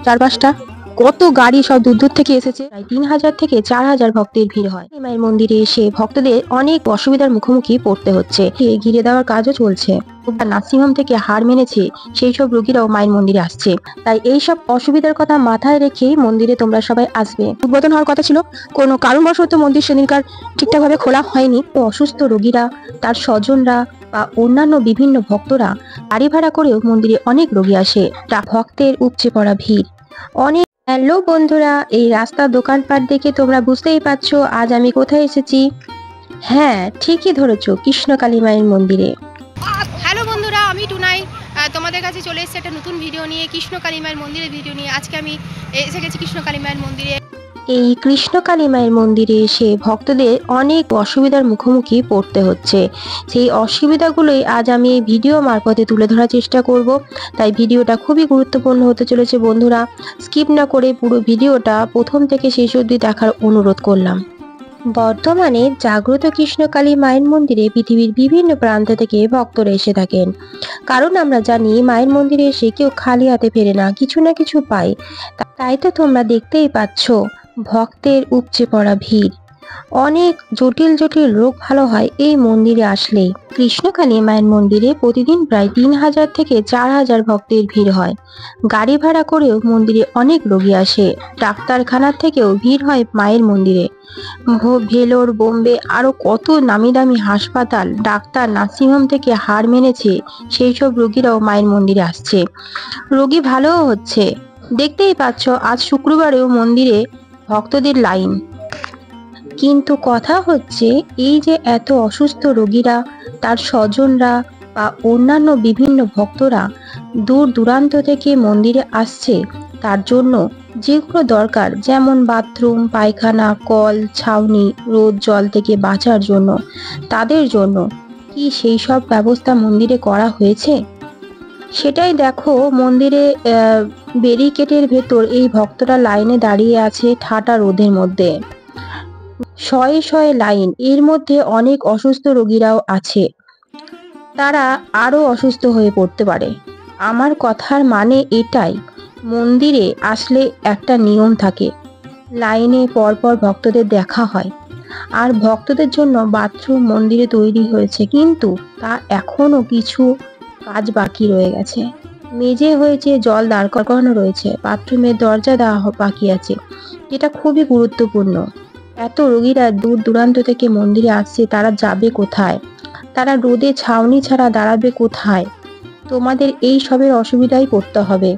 চারপাশটা কত গাড়ি সব দূর দূর থেকে এসেছে। প্রায় 3000 থেকে 4000 ভক্তের ভিড় হয়। মায়ের মন্দিরে এসে ভক্তদের অনেক অসুবিধার মুখোমুখি পড়তে হচ্ছে। ঘিরে দেওয়ার কাজও চলছে। নার্সিংহোম থেকে হার মেনেছে সেই সব রোগীরাও মায়ের মন্দিরে আসছে। তাই এই সব অসুবিধার কথা মাথায় রেখেই মন্দিরে তোমরা সবাই আসবে। উদ্বোধন হওয়ার কথা ছিল, কোনো কারণবশত মন্দির সেদিনকার ঠিকঠাক ভাবে খোলা হয়নি। তো অসুস্থ রোগীরা, তার স্বজনরা বা অন্যান্য বিভিন্ন ভক্তরা গাড়ি ভাড়া করেও মন্দিরে অনেক রোগী আসে। ভক্তের উপচে পড়া ভিড় অনেক। হ্যালো বন্ধুরা, এই রাস্তার দোকানপাট দেখে তোমরা বুঝতেই পারছো আজ আমি কোথায় এসেছি। হ্যাঁ, ঠিকই ধরেছো, কৃষ্ণকালী মায়ের মন্দিরে। হ্যালো বন্ধুরা, আমি টুনাই তোমাদের কাছে চলে এসেছি একটা নতুন ভিডিও নিয়ে, কৃষ্ণকালী মায়ের মন্দিরের ভিডিও নিয়ে। আজকে আমি এসে গেছি কৃষ্ণকালী মায়ের মন্দিরে। এই কৃষ্ণকালী মায়ের মন্দিরে এসে ভক্তদের অনেক অসুবিধার মুখোমুখি পড়তে হচ্ছে। সেই অসুবিধাগুলোই আজ আমি এই ভিডিও মারফতে তুলে ধরার চেষ্টা করব। তাই ভিডিওটা খুবই গুরুত্বপূর্ণ হতে চলেছে বন্ধুরা। স্কিপ না করে পুরো ভিডিওটা প্রথম থেকে শেষ অবধি দেখার অনুরোধ করলাম। বর্তমানে জাগ্রত কৃষ্ণকালী মায়ের মন্দিরে পৃথিবীর বিভিন্ন প্রান্ত থেকে ভক্তরা এসে থাকেন। কারণ আমরা জানি মায়ের মন্দিরে এসে কেউ খালি হাতে ফেরে না, কিছু না কিছু পায়। তাই তো তোমরা দেখতেই পাচ্ছ ভক্তের উপচে পড়া ভিড়। অনেক জটিল জটিল রোগ ভালো হয় এই মন্দিরে আসলেই। কৃষ্ণকালী মায়ের মন্দিরে প্রতিদিন প্রায় 3000 থেকে 4000 ভক্তের ভিড় হয়। গাড়ি ভাড়া করেও মন্দিরে অনেক রোগী আসে। ডাক্তারখানার থেকেও ভিড় হয় মায়ের মন্দিরে। ভেলোর, বোম্বে আরো কত নামি দামি হাসপাতাল, ডাক্তার, নার্সিংহোম থেকে হার মেনেছে সেই সব রোগীরাও মায়ের মন্দিরে আসছে। রোগী ভালোও হচ্ছে। দেখতেই পাচ্ছ আজ শুক্রবারেও মন্দিরে ভক্তদের লাইন। কিন্তু কথা হচ্ছে, এই যে এত অসুস্থ রোগীরা, তার স্বজনরা বা অন্যান্য বিভিন্ন ভক্তরা দূর দূরান্ত থেকে মন্দিরে আসছে, তার জন্য যেগুলো দরকার, যেমন বাথরুম, পায়খানা, কল, ছাউনি, রোদ জল থেকে বাঁচার জন্য, তাদের জন্য কি সেই সব ব্যবস্থা মন্দিরে করা হয়েছে? সেটাই দেখো। মন্দিরে ব্যারিকেডের ভেতর এই ভক্তরা লাইনে দাঁড়িয়ে আছে ঠাটা রোদের মধ্যে। শয়ে শয়ে লাইন। এর মধ্যে অনেক অসুস্থ রোগীরাও আছে, তারা আরো অসুস্থ হয়ে পড়তে পারে। আমার কথার মানে এটাই, মন্দিরে আসলে একটা নিয়ম থাকে, লাইনে পরপর ভক্তদের দেখা হয়। আর ভক্তদের জন্য বাথরুম মন্দিরে তৈরি হয়েছে, কিন্তু তা এখনো কিছু কাজ বাকি রয়ে গেছে। মেঝে হয়েছে, জল দাঁড় করানো রয়েছে, বাথরুমের দরজা দেওয়া বাকি আছে, যেটা খুবই গুরুত্বপূর্ণ। এত রোগীরা দূর দূরান্ত থেকে মন্দিরে আসছে, তারা যাবে কোথায়? তারা রোদে ছাউনি ছাড়া দাঁড়াবে কোথায়? তোমাদের এই সবের অসুবিধাই পড়তে হবে।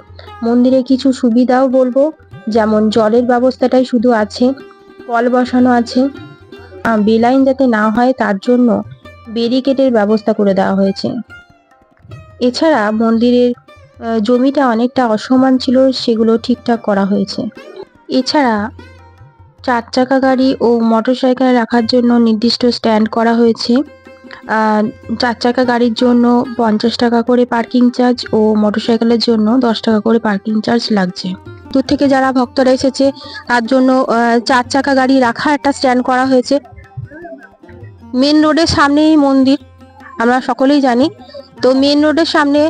মন্দিরে কিছু সুবিধাও বলবো, যেমন জলের ব্যবস্থাটাই শুধু আছে, কল বসানো আছে। বেলাইন যাতে না হয় তার জন্য ব্যারিকেডের ব্যবস্থা করে দেওয়া হয়েছে। এছাড়া মন্দিরের জমিটা অনেকটা অসমান ছিল, সেগুলো ঠিকঠাক করা হয়েছে। এছাড়া 4 চাকা গাড়ি ও মোটরসাইকেল রাখার জন্য নির্দিষ্ট স্ট্যান্ড করা হয়েছে। 4 চাকা গাড়ির জন্য 50 টাকা করে পার্কিং চার্জ ও মোটরসাইকেলের জন্য 10 টাকা করে পার্কিং চার্জ লাগছে। দূর থেকে যারা ভক্তরা এসেছে তার জন্য 4 চাকা গাড়ি রাখার একটা স্ট্যান্ড করা হয়েছে। মেন রোডের সামনেই মন্দির, আমরা সকলেই জানি। তো মেন রোডের সামনে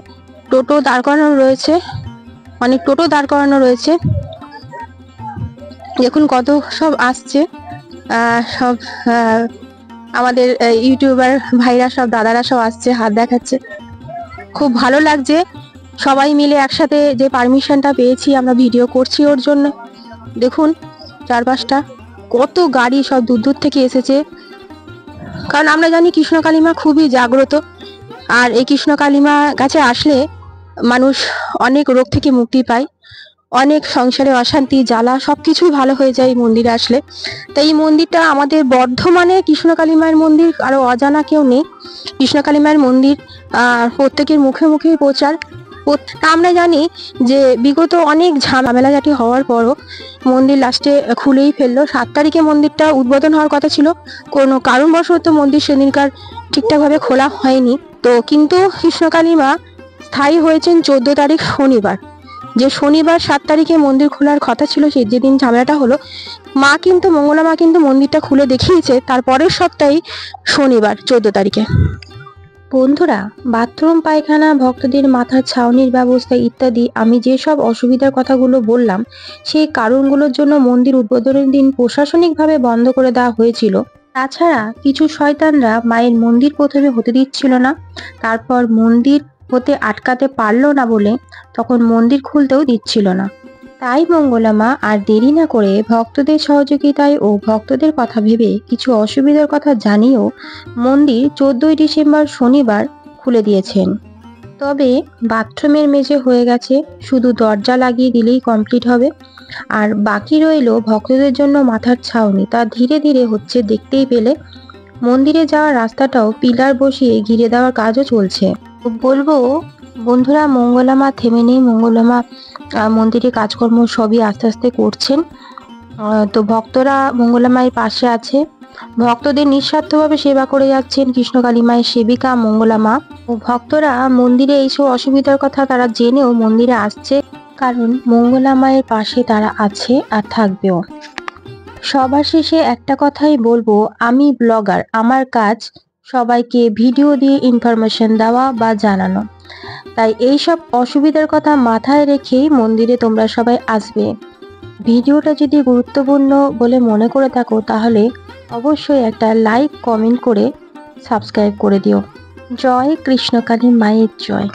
টোটো দাঁড় করানো রয়েছে, অনেক টোটো দাঁড় করানো রয়েছে। দেখুন কত সব আসছে, সব আমাদের ইউটিউবার ভাইরা, সব দাদারা সব আসছে, হাত দেখাচ্ছে। খুব ভালো লাগছে সবাই মিলে একসাথে যে পারমিশনটা পেয়েছি, আমরা ভিডিও করছি ওর জন্য। দেখুন চারপাশটা কত গাড়ি সব দূর দূর থেকে এসেছে। কারণ আমরা জানি কৃষ্ণকালী মা খুবই জাগ্রত, আর এই কৃষ্ণকালী মা কাছে আসলে মানুষ অনেক রোগ থেকে মুক্তি পায়, অনেক সংসারে অশান্তি জ্বালা সবকিছুই ভালো হয়ে যায় এই মন্দিরে আসলে। তাই এই মন্দিরটা আমাদের বর্ধমানে কৃষ্ণকালী মায়ের মন্দির আরো অজানা কেউ নেই। কৃষ্ণকালী মায়ের মন্দির প্রত্যেকের মুখে মুখে প্রচার। আমরা জানি যে বিগত অনেক ঝামেলা জাতি হওয়ার পরও মন্দির লাস্টে খুলেই ফেললো। 7 তারিখে মন্দিরটা উদ্বোধন হওয়ার কথা ছিল, কোনো কারণবশত মন্দির সেদিনকার ঠিকঠাকভাবে খোলা হয়নি। তো কিন্তু কৃষ্ণকালী মা স্থায়ী হয়েছেন 14 তারিখ শনিবার। যে শনিবার 7 তারিখে মন্দির খোলার কথা ছিল, সেই যেদিন ঝামেলাটা হলো, মা কিন্তু মঙ্গলা মা কিন্তু মন্দিরটা খুলে দেখিয়েছে তার পরের সপ্তাহে শনিবার 14 তারিখে। বন্ধুরা, বাথরুম, পায়খানা, ভক্তদের মাথার ছাউনির ব্যবস্থা ইত্যাদি আমি যেসব অসুবিধার কথাগুলো বললাম, সেই কারণগুলোর জন্য মন্দির উদ্বোধনের দিন প্রশাসনিকভাবে বন্ধ করে দেওয়া হয়েছিল। তাছাড়া কিছু শয়তানরা মায়ের মন্দির প্রথমে হতে দিচ্ছিল না, তারপর মন্দির হতে আটকাতে পারলো না বলে তখন মন্দির খুলতেও দিচ্ছিল না। তাই মঙ্গলা মা আর দেরি না করে ভক্তদের সহযোগিতায় ও ভক্তদের কথা ভেবে কিছু অসুবিধার কথা জানিয়েও মন্দির 14ই ডিসেম্বর শনিবার খুলে দিয়েছেন। তবে বাথরুমের মেঝে হয়ে গেছে, শুধু দরজা লাগিয়ে দিলেই কমপ্লিট হবে। আর বাকি রইলো ভক্তদের জন্য মাথার ছাউনি, তা ধীরে ধীরে হচ্ছে দেখতেই পেলে। মন্দিরে যাওয়ার রাস্তাটাও পিলার বসিয়ে ঘিরে দেওয়ার কাজও চলছে। তো বলবো বন্ধুরা, মঙ্গলা মা থেমে নেই। মঙ্গলা মা মন্দিরে কাজকর্ম সবই আস্তে আস্তে করছেন। তো ভক্তরা মঙ্গলা মায়ের পাশে আছে, ভক্তদের নিঃস্বার্থভাবে সেবা করে যাচ্ছেন কৃষ্ণকালী মায়ের সেবিকা মঙ্গলা মা। ও ভক্তরা মন্দিরে এইসব অসুবিধার কথা তারা জেনেও মন্দিরে আসছে, কারণ মঙ্গলা মায়ের পাশে তারা আছে আর থাকবেও। সবার শেষে একটা কথাই বলবো, আমি ব্লগার, আমার কাজ সবাইকে ভিডিও দিয়ে ইনফরমেশন দেওয়া বা জানানো। তাই এইসব অসুবিধার কথা মাথায় রেখেই মন্দিরে তোমরা সবাই আসবে। ভিডিওটা যদি গুরুত্বপূর্ণ বলে মনে করে থাকো তাহলে অবশ্যই একটা লাইক, কমেন্ট করে সাবস্ক্রাইব করে দিও। জয় কৃষ্ণকালী মায়ের জয়।